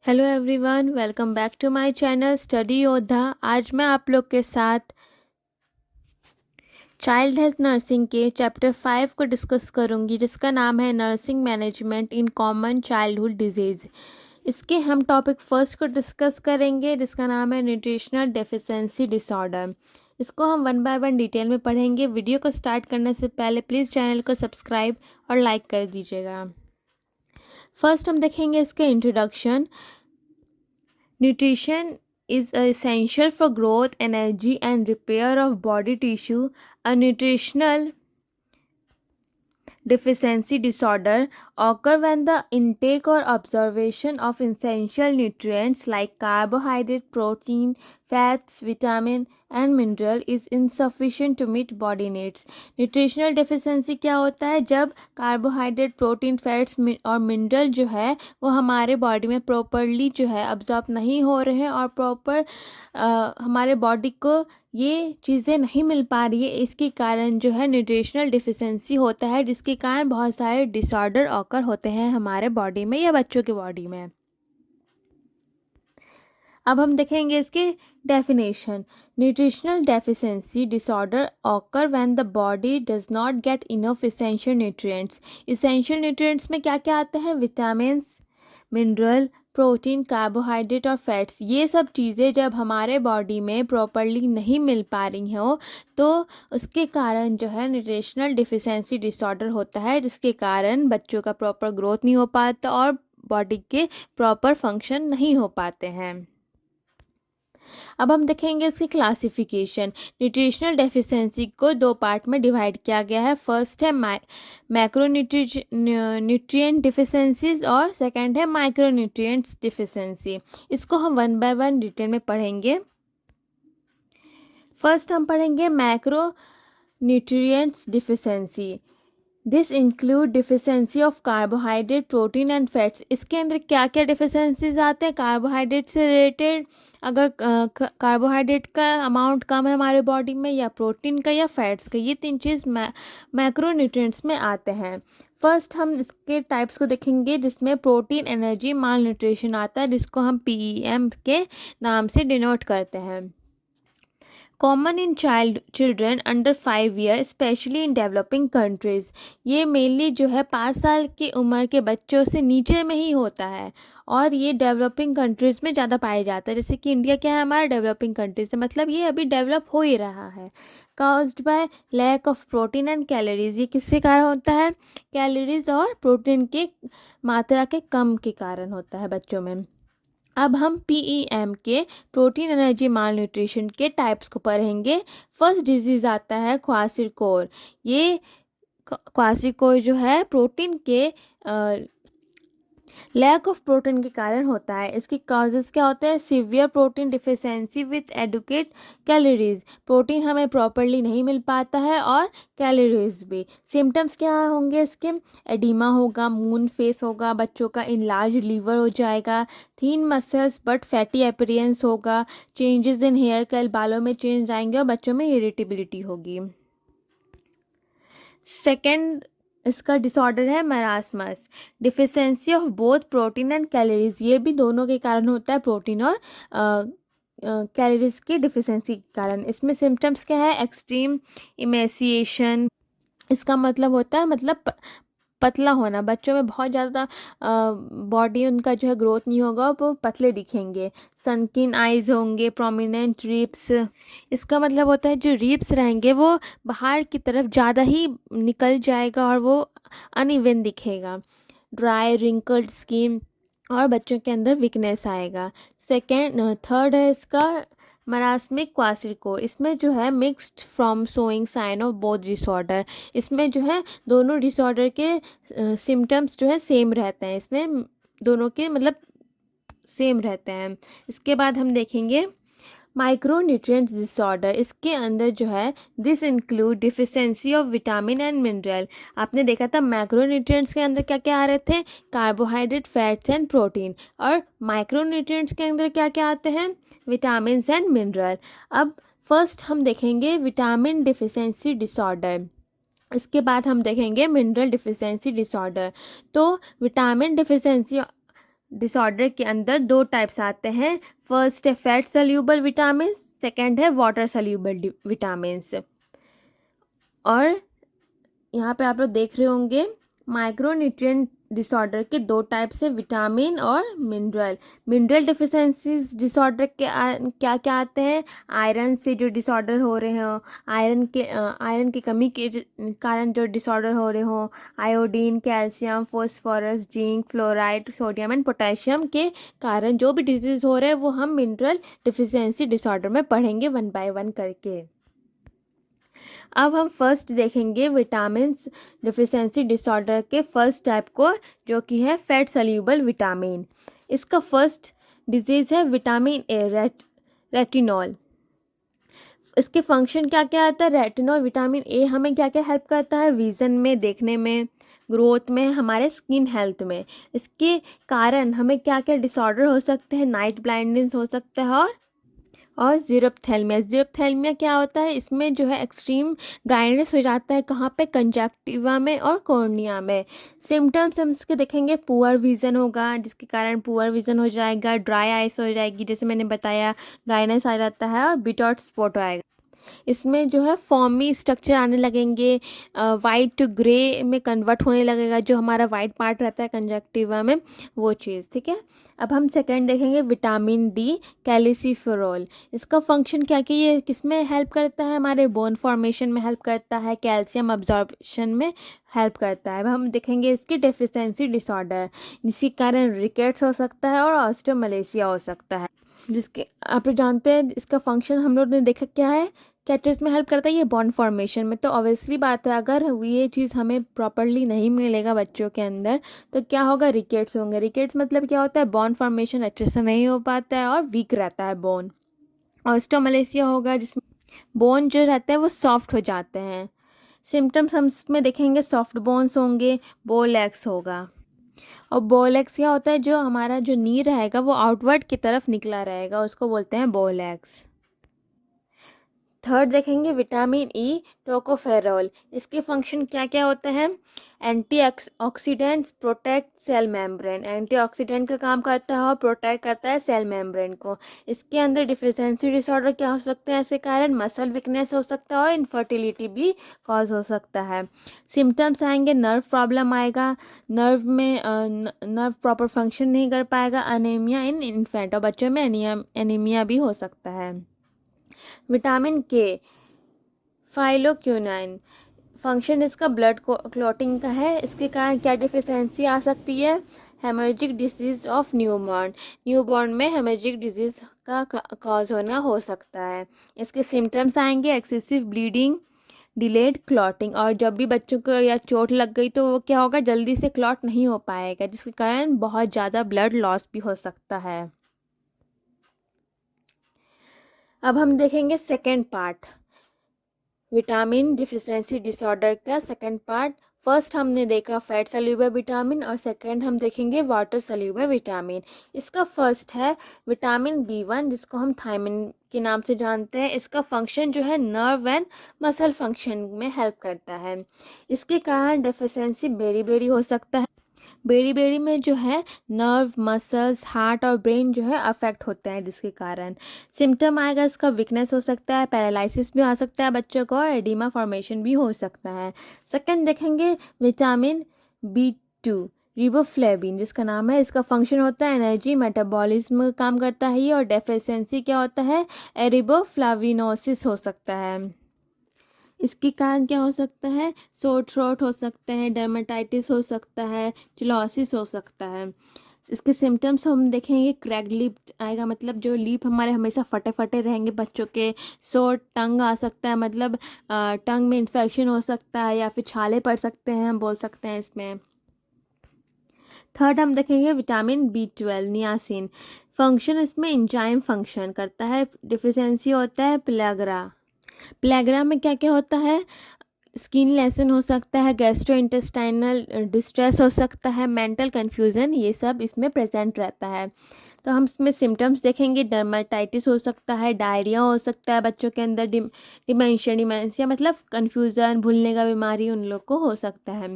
Hello everyone, welcome back to my channel study योद्धा। आज मैं आप लोग के साथ चाइल्ड हेल्थ नर्सिंग के चैप्टर 5 को डिस्कस करूंगी, जिसका नाम है nursing management in common childhood disease. इसके हम टॉपिक फर्स्ट को डिस्कस करेंगे, जिसका नाम है न्यूट्रिशनल डेफिशिएंसी डिसऑर्डर। इसको हम वन बाय वन डिटेल में पढ़ेंगे। वीडियो को स्टार्ट करने से पहले प्लीज़ चैनल को सब्सक्राइब और लाइक कर दीजिएगा। फर्स्ट हम देखेंगे इसके introduction. Nutrition is essential for growth, energy, and repair of body tissue. A nutritional deficiency disorder occur when the intake or absorption of essential nutrients like carbohydrate, protein, fats, vitamin and mineral is insufficient to meet body needs. Nutritional deficiency क्या होता है? जब carbohydrate, protein, fats और mineral जो है वो हमारे body में प्रॉपरली जो है अब्जॉर्ब नहीं हो रहे हैं और प्रॉपर हमारे बॉडी को ये चीज़ें नहीं मिल पा रही है। इसके कारण जो है न्यूट्रिशनल डिफिशिएंसी होता है, जिसके कारण बहुत सारे डिसऑर्डर ऑकर होते हैं हमारे बॉडी में या बच्चों के बॉडी में। अब हम देखेंगे इसके definition. Nutritional deficiency disorder occur when the body does not get enough essential nutrients. Essential nutrients में क्या क्या आते हैं? विटामिन, मिनरल, प्रोटीन, कार्बोहाइड्रेट और फैट्स। ये सब चीज़ें जब हमारे बॉडी में प्रॉपरली नहीं मिल पा रही हो तो उसके कारण जो है न्यूट्रिशनल डिफिशिएंसी डिसऑर्डर होता है, जिसके कारण बच्चों का प्रॉपर ग्रोथ नहीं हो पाता और बॉडी के प्रॉपर फंक्शन नहीं हो पाते हैं। अब हम देखेंगे इसकी क्लासिफिकेशन। न्यूट्रिशनल डेफिशिएंसी को दो पार्ट में डिवाइड किया गया है। फर्स्ट है मैक्रो न्यूट्रिएंट डिफिशिएंसीज और सेकंड है माइक्रो न्यूट्रिएंट्स डिफिशिएंसी। इसको हम वन बाय वन डिटेल में पढ़ेंगे। फर्स्ट हम पढ़ेंगे macro nutrients deficiency. This include deficiency of carbohydrate, protein and fats. इसके अंदर क्या क्या डिफिशिएंसीज आते हैं? कार्बोहाइड्रेट से रिलेटेड, अगर कार्बोहाइड्रेट का अमाउंट कम है हमारे बॉडी में, या प्रोटीन का या फैट्स का, ये तीन चीज़ मैक्रो न्यूट्रिएंट्स में आते हैं। फर्स्ट हम इसके टाइप्स को देखेंगे, जिसमें प्रोटीन एनर्जी माल न्यूट्रिशन आता है, जिसको हम PEM के नाम से डिनोट करते हैं। Common in children under 5 year, specially in developing countries. ये मेनली जो है 5 साल की उम्र के बच्चों से नीचे में ही होता है और ये डेवलपिंग कंट्रीज़ में ज़्यादा पाया जाता है। जैसे कि इंडिया क्या है, हमारा डेवलपिंग कंट्रीज है, मतलब ये अभी डेवलप हो ही रहा है। Caused by lack of protein and calories. ये किसके कारण होता है? कैलोरीज और प्रोटीन के मात्रा के कम के कारण होता है बच्चों में। अब हम PEM के प्रोटीन एनर्जी माल न्यूट्रिशन के टाइप्स को पढ़ेंगे। फर्स्ट डिजीज़ आता है क्वासिरकोर। ये क्वासिरकोर जो है प्रोटीन के लैक ऑफ प्रोटीन के कारण होता है। इसके कॉजेज़ क्या होते हैं? Severe protein deficiency with adequate calories. प्रोटीन हमें प्रॉपरली नहीं मिल पाता है और कैलोरीज भी। सिम्टम्स क्या होंगे इसके? एडिमा होगा, मून फेस होगा, बच्चों का इनलार्ज लीवर हो जाएगा, थीन मसल्स बट फैटी अपीयरेंस होगा, चेंजेस इन हेयर कल, बालों में चेंज आएंगे और बच्चों में इरिटेबिलिटी होगी। सेकेंड इसका डिसऑर्डर है marasmus. Deficiency of both protein and calories. ये भी दोनों के कारण होता है, प्रोटीन और कैलोरीज की डिफिशिएंसी के कारण। इसमें सिम्टम्स क्या है? Extreme emaciation. इसका मतलब होता है पतला होना। बच्चों में बहुत ज़्यादा बॉडी उनका जो है ग्रोथ नहीं होगा, वो पतले दिखेंगे। सनकिन आइज़ होंगे, प्रोमिनेंट रिब्स। इसका मतलब होता है जो रिब्स रहेंगे वो बाहर की तरफ ज़्यादा ही निकल जाएगा और वो अनइवन दिखेगा। ड्राई रिंकल्ड स्किन और बच्चों के अंदर वीकनेस आएगा। थर्ड है इसका मरास्मिक क्वासिरकोर। इसमें जो है mixed from showing sign of both disorder. इसमें जो है दोनों डिसऑर्डर के सिम्टम्स जो है सेम रहते हैं। इसमें दोनों के मतलब सेम रहते हैं। इसके बाद हम देखेंगे माइक्रोन्यूट्रिएंट्स डिसऑर्डर। इसके अंदर जो है this include deficiency of vitamin and mineral. आपने देखा था मैक्रोन्यूट्रिएंट्स के अंदर क्या क्या आ रहे थे? Carbohydrate, fats and protein. और माइक्रोन्यूट्रिएंट्स के अंदर क्या क्या आते हैं? Vitamin and mineral. अब फर्स्ट हम देखेंगे विटामिन डिफिशिएंसी डिसऑर्डर, इसके बाद हम देखेंगे मिनरल डिफिशिएंसी डिसऑर्डर। तो विटामिन डिफिशिएंसी डिसऑर्डर के अंदर 2 टाइप्स आते हैं। फर्स्ट है फैट सल्यूबल विटामिन, सेकंड है वाटर सल्यूबल विटामिन्स। और यहाँ पे आप लोग देख रहे होंगे माइक्रोन्यूट्रिएंट डिसऑर्डर के 2 टाइप्स है, विटामिन और मिनरल। मिनरल डिफिशेंसीज डिसऑर्डर के क्या क्या आते हैं? आयरन से जो डिसऑर्डर हो रहे हो, आयरन की कमी के कारण जो डिसऑर्डर हो रहे हो, iodine, calcium, phosphorus, zinc, fluoride, sodium and potassium के कारण जो भी डिजीज़ हो रहे हैं वो हम मिनरल डिफिशियंसी डिसऑर्डर में पढ़ेंगे 1 बाय 1 करके। अब हम फर्स्ट देखेंगे विटामिन्स डिफिशियंसी डिसऑर्डर के फर्स्ट टाइप को, जो कि है फैट सल्यूबल विटामिन। इसका फर्स्ट डिजीज़ है विटामिन ए, रेटिनॉल। इसके फंक्शन क्या क्या आता है? रेटिनॉल विटामिन ए हमें क्या क्या हेल्प करता है? विज़न में, देखने में, ग्रोथ में, हमारे स्किन हेल्थ में। इसके कारण हमें क्या क्या डिसऑर्डर हो सकते हैं? नाइट ब्लाइंडनेस हो सकता है और ज़ीरोप्थेल्मिया क्या होता है? इसमें जो है एक्सट्रीम ड्राइनेस हो जाता है। कहाँ पे? कंजक्टिवा में और कॉर्निया में। सिम्टम्स हम इसके देखेंगे, पुअर विज़न होगा जिसके कारण पुअर विज़न हो जाएगा, ड्राई आइस हो जाएगी जैसे मैंने बताया, ड्राइनेस आ जाता है और बिटॉट स्पॉट आएगा। इसमें जो है फॉर्मी स्ट्रक्चर आने लगेंगे, वाइट टू ग्रे में कन्वर्ट होने लगेगा, जो हमारा वाइट पार्ट रहता है कंजक्टिवा में, वो चीज़। ठीक है, अब हम सेकंड देखेंगे विटामिन डी, कैल्सिफेरॉल। इसका फंक्शन क्या कि ये किस में हेल्प करता है? हमारे बोन फॉर्मेशन में हेल्प करता है, कैल्शियम अब्जॉर्प्शन में हेल्प करता है। अब हम देखेंगे इसकी डेफिशिएंसी डिसऑर्डर, जिसके कारण रिकेट्स हो सकता है और ऑस्टियोमलेसिया हो सकता है। जिसके आप लोग जानते हैं इसका फंक्शन हम लोग ने देखा क्या है, क्या चीज़ में हेल्प करता है? ये बॉन्ड फॉर्मेशन में। तो ऑब्वियसली बात है, अगर ये चीज़ हमें प्रॉपरली नहीं मिलेगा बच्चों के अंदर तो क्या होगा? रिकेट्स होंगे। रिकेट्स मतलब क्या होता है? बॉन्ड फॉर्मेशन अच्छे से नहीं हो पाता है और वीक रहता है बोन। ऑस्टियोमलेसिया होगा जिसमें बोन जो रहता है वो सॉफ्ट हो जाते हैं। सिम्टम्स हम इसमें देखेंगे, सॉफ्ट बोन्स होंगे, बोल एक्स होगा। और बॉल एग्स क्या होता है? जो हमारा जो नी रहेगा वो आउटवर्ड की तरफ निकला रहेगा, उसको बोलते हैं बॉल एग्स। थर्ड देखेंगे विटामिन ई, टोकोफेरॉल। इसके फंक्शन क्या क्या होते हैं? Antioxidants, protect cell membrane. Antioxidant का काम करता है और प्रोटेक्ट करता है सेल मेम्ब्रेन को। इसके अंदर डिफिशियंसी डिसऑर्डर क्या हो सकते हैं? ऐसे कारण मसल वीकनेस हो सकता है और इनफर्टिलिटी भी कॉज हो सकता है। सिम्टम्स आएंगे, नर्व प्रॉब्लम आएगा, नर्व प्रॉपर फंक्शन नहीं कर पाएगा, अनीमिया इन इन्फेंट, और बच्चों में एनीमिया भी हो सकता है। विटामिन के, फाइलोक्विनाइन। फंक्शन इसका ब्लड क्लॉटिंग का है। इसके कारण क्या डिफिशियंसी आ सकती है? हेमोरेजिक डिजीज ऑफ न्यूबॉर्न में हेमोरेजिक डिजीज का कॉज होना हो सकता है। इसके सिम्टम्स आएंगे, एक्सेसिव ब्लीडिंग, डिलेड क्लॉटिंग। और जब भी बच्चों को या चोट लग गई तो वो क्या होगा? जल्दी से क्लॉट नहीं हो पाएगा, जिसके कारण बहुत ज़्यादा ब्लड लॉस भी हो सकता है। अब हम देखेंगे second part, vitamin deficiency disorder का सेकेंड पार्ट। फर्स्ट हमने देखा फैट सल्यूबल विटामिन और सेकेंड हम देखेंगे वाटर सल्यूबल विटामिन। इसका फर्स्ट है विटामिन बी1, जिसको हम थायमिन के नाम से जानते हैं। इसका फंक्शन जो है नर्व एंड मसल फंक्शन में हेल्प करता है। इसके कारण डेफिशिएंसी बेरी हो सकता है। बेरी में जो है नर्व, मसल्स, हार्ट और ब्रेन जो है अफेक्ट होते हैं, जिसके कारण सिम्टम आएगा इसका, वीकनेस हो सकता है, पैरालिसिस भी आ सकता है बच्चों को, और एडिमा फॉर्मेशन भी हो सकता है। सेकंड देखेंगे विटामिन बी2, रिबोफ्लेविन जिसका नाम है। इसका फंक्शन होता है एनर्जी, मेटाबॉलिज्म काम करता है ये, और डेफिशिएंसी क्या होता है? एरिबोफ्लाविनोसिस हो सकता है। इसके कारण क्या हो सकता है? सोर थ्रोट हो सकते हैं, डर्मेटाइटिस हो सकता है, चिलोसिस हो सकता है। इसके सिम्टम्स हम देखेंगे, क्रैक्ड लिप आएगा, मतलब जो लिप हमारे हमेशा फटे फटे रहेंगे बच्चों के। सोर टंग आ सकता है, मतलब टंग में इन्फेक्शन हो सकता है, या फिर छाले पड़ सकते हैं, हम बोल सकते हैं इसमें। थर्ड हम देखेंगे विटामिन बी12, नियासिन। फंक्शन इसमें एंजाइम फंक्शन करता है। डिफिशियंसी होता है प्लेग्रा में क्या क्या होता है? स्किन लेसन हो सकता है, गैस्ट्रो इंटेस्टाइनल डिस्ट्रेस हो सकता है, मेंटल कन्फ्यूज़न, ये सब इसमें प्रेजेंट रहता है। तो हम इसमें सिम्टम्स देखेंगे, डर्मेटाइटिस हो सकता है, डायरिया हो सकता है बच्चों के अंदर, डिमेंशिया मतलब कन्फ्यूज़न, भूलने का बीमारी उन लोग को हो सकता है।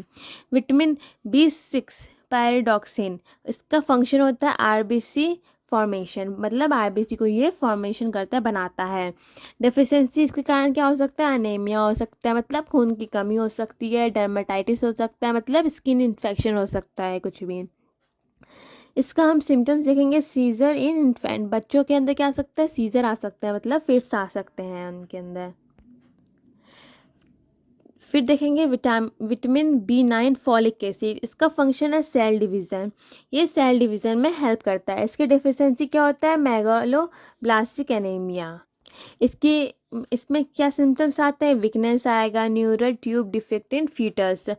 विटामिन बी6 पैराडॉक्सिन, इसका फंक्शन होता है आरबीसी फॉर्मेशन, मतलब आरबीसी को ये फॉर्मेशन करता है, बनाता है। डेफिशिएंसी इसके कारण क्या हो सकता है, अनेमिया हो सकता है, मतलब खून की कमी हो सकती है, डर्मेटाइटिस हो सकता है, मतलब स्किन इन्फेक्शन हो सकता है, कुछ भी। इसका हम सिम्टम्स देखेंगे, सीजर इन इन्फेंट, बच्चों के अंदर क्या आ सकता है, सीजर आ सकता है, मतलब फिट्स आ सकते हैं उनके अंदर। फिर देखेंगे विटामिन B9 फॉलिक एसिड, इसका फंक्शन है सेल डिवीज़न, ये सेल डिवीज़न में हेल्प करता है। इसकी डेफिशिएंसी क्या होता है, मेगालोब्लास्टिक एनीमिया। इसकी इसमें क्या सिम्टम्स आते हैं, वीकनेस आएगा, neural tube defect in foetus.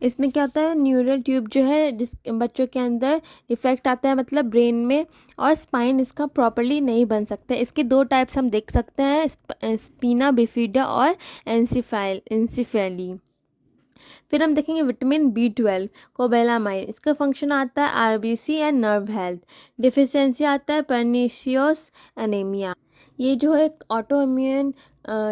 इसमें क्या होता है, न्यूरल ट्यूब जो है जिस बच्चों के अंदर डिफेक्ट आता है, मतलब ब्रेन में, और स्पाइन इसका प्रॉपरली नहीं बन सकता है। इसके दो टाइप्स हम देख सकते हैं, स्पीना बिफिडा और एंसिफेली। फिर हम देखेंगे विटामिन B12 कोबेलामाइन, इसका फंक्शन आता है RBC and nerve health. Deficiency आता है पर्नीशियस एनीमिया, ये जो है ऑटो इम्यून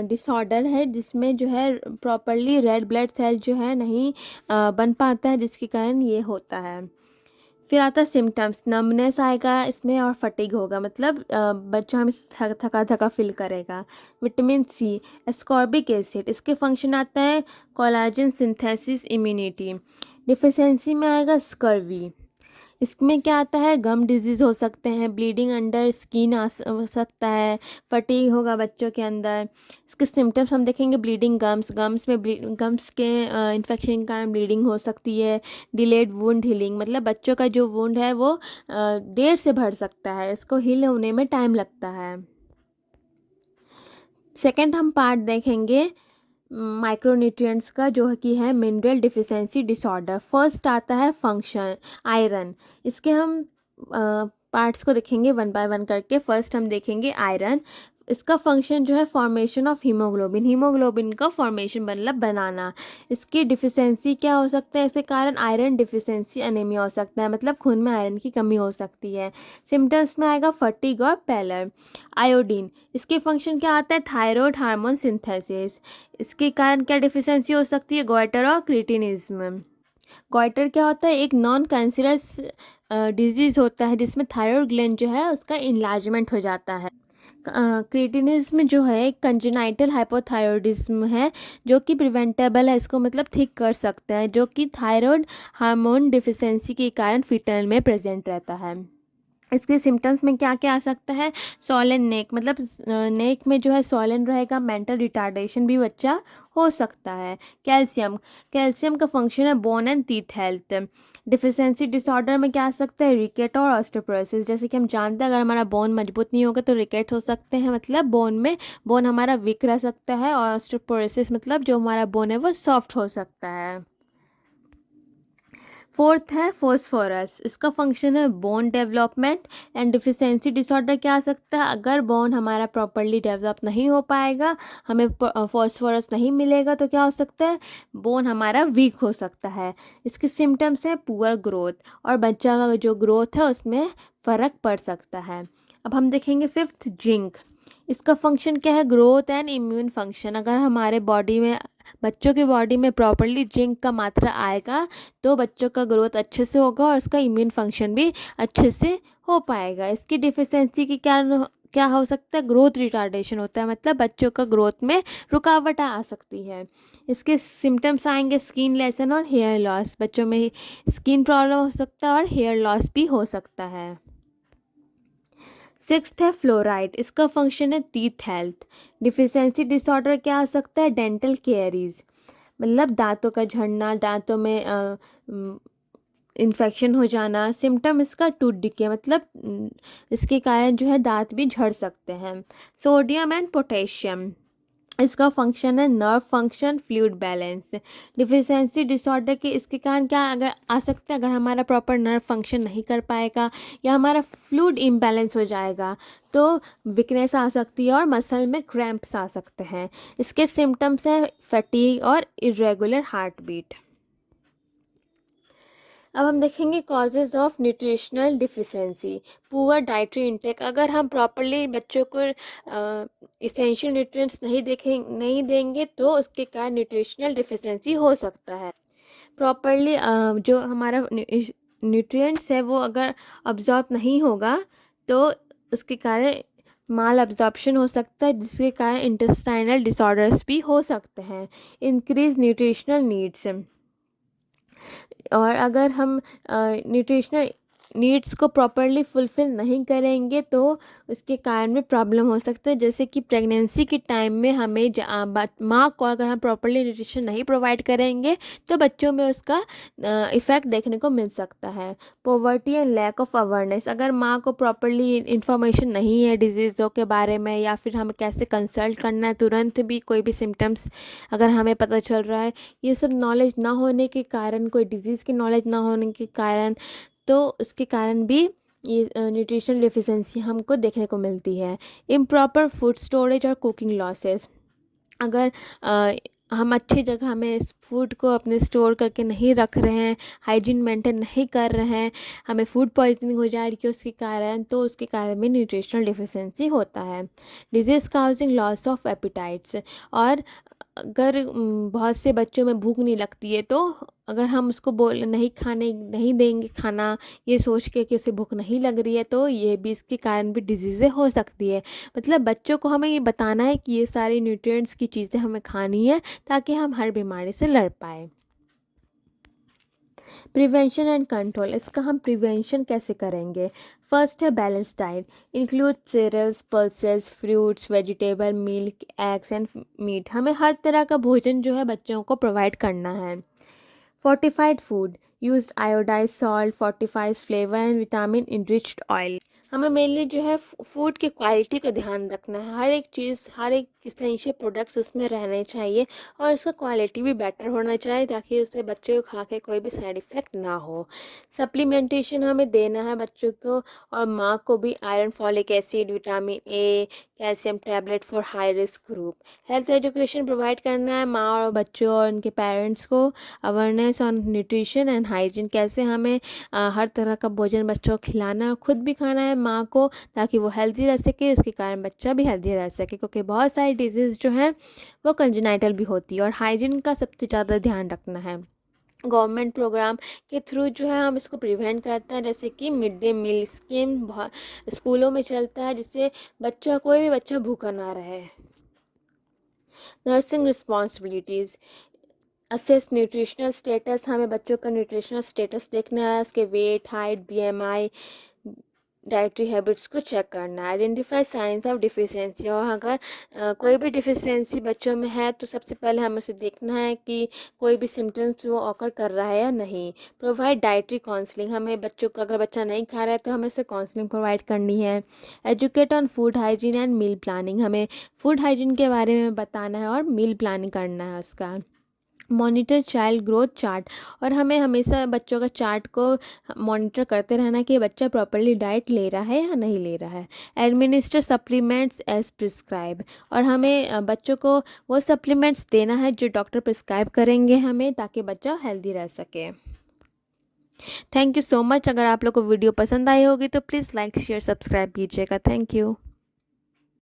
डिसऑर्डर है, जिसमें जो है प्रॉपरली रेड ब्लड सेल जो है नहीं बन पाता है, जिसके कारण ये होता है। फिर आता है सिम्टम्स, नमनेस आएगा इसमें और फटीग होगा, मतलब बच्चा हमें थका थका फील करेगा। विटामिन C एस्कॉर्बिक एसिड, इसके फंक्शन आता है कोलाजन सिंथेसिस इम्यूनिटी। डिफिशियंसी में आएगा स्कर्वी, इसमें क्या आता है, गम डिजीज़ हो सकते हैं, ब्लीडिंग अंडर स्किन हो सकता है, फटीग होगा बच्चों के अंदर। इसके सिम्टम्स हम देखेंगे, ब्लीडिंग गम्स में गम्स के इन्फेक्शन के कारण ब्लीडिंग हो सकती है। डिलेड वुंड हीलिंग, मतलब बच्चों का जो वुंड है वो देर से भर सकता है, इसको हील होने में टाइम लगता है। सेकंड हम पार्ट देखेंगे माइक्रोन्यूट्रिएंट्स का, जो कि है मिनरल डिफिशियंसी डिसऑर्डर। फर्स्ट आता है फंक्शन आयरन, इसके हम पार्ट्स को देखेंगे वन बाय वन करके। फर्स्ट हम देखेंगे आयरन, इसका फंक्शन जो है फॉर्मेशन ऑफ हीमोग्लोबिन, हीमोग्लोबिन का फॉर्मेशन मतलब बनाना। इसकी डिफिशियंसी क्या हो सकता है, इसके कारण आयरन डिफिशियंसी एनीमिया हो सकता है, मतलब खून में आयरन की कमी हो सकती है। सिम्टम्स में आएगा फटीग और पैलर। आयोडीन, इसके फंक्शन क्या आता है, थायराइड हार्मोन सिंथेसिस, इसके कारण क्या डिफिशियंसी हो सकती है, गोइटर और क्रिटिनिज्म। गोइटर क्या होता है, एक नॉन कैंसरस डिजीज़ होता है, जिसमें थायराइड ग्लैंड जो है उसका इन्लार्जमेंट हो जाता है। क्रिटिनिज्म जो है एक कंजेनाइटल हाइपोथायरॉयडिज्म है, जो कि प्रिवेंटेबल है, इसको मतलब ठीक कर सकते हैं, जो कि थायराइड हार्मोन डिफिशियंसी के कारण फीटल में प्रेजेंट रहता है। इसके सिम्टम्स में क्या क्या आ सकता है, सॉलन नेक, मतलब नेक में जो है सॉलन रहेगा, मेंटल रिटार्डेशन भी बच्चा हो सकता है। कैल्शियम, कैल्शियम का फंक्शन है bone and teeth health. Deficiency disorder में क्या आ सकता है, रिकेट और ऑस्टियोपोरोसिस, जैसे कि हम जानते हैं अगर हमारा बोन मजबूत नहीं होगा तो रिकेट्स हो सकते हैं, मतलब बोन हमारा वीक रह सकता है, और ऑस्टियोपोरोसिस मतलब जो हमारा बोन है वो सॉफ्ट हो सकता है। फोर्थ है फोस्फोरस, इसका फंक्शन है bone development and deficiency disorder क्या आ सकता है, अगर बोन हमारा प्रॉपरली डेवलप नहीं हो पाएगा, हमें फोस्फोरस नहीं मिलेगा, तो क्या हो सकता है, बोन हमारा वीक हो सकता है। इसके सिम्टम्स हैं पुअर ग्रोथ, और बच्चा का जो ग्रोथ है उसमें फ़र्क पड़ सकता है। अब हम देखेंगे फिफ्थ जिंक, इसका फंक्शन क्या है, ग्रोथ एंड इम्यून फंक्शन। अगर हमारे बॉडी में, बच्चों की बॉडी में प्रॉपरली जिंक का मात्रा आएगा तो बच्चों का ग्रोथ अच्छे से होगा और उसका इम्यून फंक्शन भी अच्छे से हो पाएगा। इसकी डिफिशियंसी के कारण क्या हो सकता है, ग्रोथ रिटार्डेशन होता है, मतलब बच्चों का ग्रोथ में रुकावट आ सकती है। इसके सिम्टम्स आएंगे स्किन लेसन और हेयर लॉस, बच्चों में स्किन प्रॉब्लम हो सकता है और हेयर लॉस भी हो सकता है। सिक्स्थ है फ्लोराइड, इसका फंक्शन है टीथ हेल्थ। डिफिशियंसी डिसऑर्डर क्या आ सकता है, डेंटल केयरीज, मतलब दांतों का झड़ना, दांतों में इन्फेक्शन हो जाना। सिम्टम इसका टूथ डिके, मतलब इसके कारण जो है दांत भी झड़ सकते हैं। सोडियम एंड पोटेशियम, इसका फंक्शन है nerve function fluid balance. Deficiency disorder के इसके कारण क्या अगर आ सकता है, अगर हमारा प्रॉपर नर्व फंक्शन नहीं कर पाएगा या हमारा फ्लूइड इम्बैलेंस हो जाएगा तो वीकनेस आ सकती है और मसल में क्रैम्प्स आ सकते हैं। इसके सिम्टम्स हैं फटीग और इरेगुलर हार्ट बीट। अब हम देखेंगे causes of nutritional deficiency. Poor dietary intake, अगर हम प्रॉपरली बच्चों को इसेंशियल न्यूट्रिएंट्स नहीं देंगे तो उसके कारण न्यूट्रिशनल डिफिशियंसी हो सकता है। प्रॉपरली जो हमारा न्यूट्रिएंट्स है वो अगर अब्जॉर्ब नहीं होगा तो उसके कारण माल अब्जॉर्प्शन हो सकता है, जिसके कारण इंटेस्टाइनल डिसऑर्डर्स भी हो सकते हैं। इंक्रीज न्यूट्रिशनल नीड्स, और अगर हम न्यूट्रिशनल नीड्स को प्रॉपरली फुलफ़िल नहीं करेंगे तो उसके कारण में प्रॉब्लम हो सकता है। जैसे कि प्रेगनेंसी के टाइम में हमें माँ को अगर हम प्रॉपरली न्यूट्रिशन नहीं प्रोवाइड करेंगे तो बच्चों में उसका इफ़ेक्ट देखने को मिल सकता है। Poverty and lack of awareness, अगर माँ को प्रॉपरली इंफॉर्मेशन नहीं है डिजीज़ों के बारे में, या फिर हमें कैसे कंसल्ट करना है तुरंत भी कोई भी सिम्टम्स अगर हमें पता चल रहा है, ये सब नॉलेज ना होने के कारण, कोई डिज़ीज़ की नॉलेज ना होने के कारण, तो उसके कारण भी ये न्यूट्रिशनल डिफिशिएंसी हमको देखने को मिलती है। इम्प्रॉपर फूड स्टोरेज और कुकिंग लॉसेस, अगर हम अच्छी जगह में इस फूड को अपने स्टोर करके नहीं रख रहे हैं, हाइजीन मेंटेन नहीं कर रहे हैं, हमें फूड पॉइजनिंग हो जा रही है उसके कारण, तो उसके कारण भी न्यूट्रिशनल डिफिशिएंसी होता है। डिजीज़ काउजिंग लॉस ऑफ एपिटाइट्स, और अगर बहुत से बच्चों में भूख नहीं लगती है तो अगर हम उसको नहीं देंगे खाना, ये सोच के कि उसे भूख नहीं लग रही है, तो ये भी इसके कारण भी डिजीज़ें हो सकती है। मतलब बच्चों को हमें ये बताना है कि ये सारी न्यूट्रिएंट्स की चीज़ें हमें खानी है ताकि हम हर बीमारी से लड़ पाए। प्रिवेंशन एंड कंट्रोल, इसका हम प्रिवेंशन कैसे करेंगे? फर्स्ट है balance diet, include cereals, pulses, fruits, vegetable, milk, eggs and meat. हमें हर तरह का भोजन जो है बच्चों को प्रोवाइड करना है। Fortified food, used iodise salt, fortifies flavour and vitamin enriched oil. हमें मेनली जो है फूड की क्वालिटी का ध्यान रखना है। हर एक चीज़, हर एक एसेंशियल प्रोडक्ट्स उसमें रहने चाहिए और उसका क्वालिटी भी बेटर होना चाहिए ताकि उससे बच्चे को खा के कोई भी साइड इफ़ेक्ट ना हो। सप्लीमेंटेशन हमें देना है बच्चों को और माँ को भी, iron, folic acid, vitamin A, calcium tablet for high risk group. Health education provide करना है माँ और बच्चों और उनके पेरेंट्स को। Awareness on nutrition and hygiene, कैसे हमें हर तरह का भोजन बच्चों को खिलाना है, खुद भी खाना है माँ को, ताकि वो हेल्दी रह सके, उसके कारण बच्चा भी हेल्दी रह सके, क्योंकि बहुत सारी डिजीज़ जो हैं वो कंजेनाइटल भी होती है। और हाइजीन का सबसे ज़्यादा ध्यान रखना है। गवर्नमेंट प्रोग्राम के थ्रू जो है हम इसको प्रिवेंट करते हैं, जैसे कि मिड डे मील स्कीम बहुत स्कूलों में चलता है, जिससे कोई भी बच्चा भूखा ना रहे। Nursing responsibilities, assess nutritional status, हमें बच्चों का न्यूट्रिशनल स्टेटस देखना है, उसके weight, height, BMI, dietary habits को चेक करना है। आइडेंटिफाई साइंस ऑफ डिफिशियंसी, और अगर कोई भी डिफिशियंसी बच्चों में है तो सबसे पहले हमें उसे देखना है कि कोई भी सिम्टम्स वो ऑकर कर रहा है या नहीं। प्रोवाइड डाइटरी काउंसलिंग, हमें बच्चों को, अगर बच्चा नहीं खा रहा है तो हमें उसे काउंसलिंग प्रोवाइड करनी है। Educate on food hygiene and meal planning, हमें फूड हाइजीन के बारे में बताना है और मील प्लानिंग करना है उसका। मॉनिटर चाइल्ड ग्रोथ चार्ट, और हमें हमेशा बच्चों का चार्ट को मॉनिटर करते रहना कि बच्चा प्रॉपरली डाइट ले रहा है या नहीं ले रहा है। एडमिनिस्टर सप्लीमेंट्स एज प्रिस्क्राइब, और हमें बच्चों को वो सप्लीमेंट्स देना है जो डॉक्टर प्रिस्क्राइब करेंगे हमें, ताकि बच्चा हेल्दी रह सके। Thank you so much. अगर आप लोग को वीडियो पसंद आई होगी तो प्लीज़ लाइक शेयर सब्सक्राइब कीजिएगा। Thank you.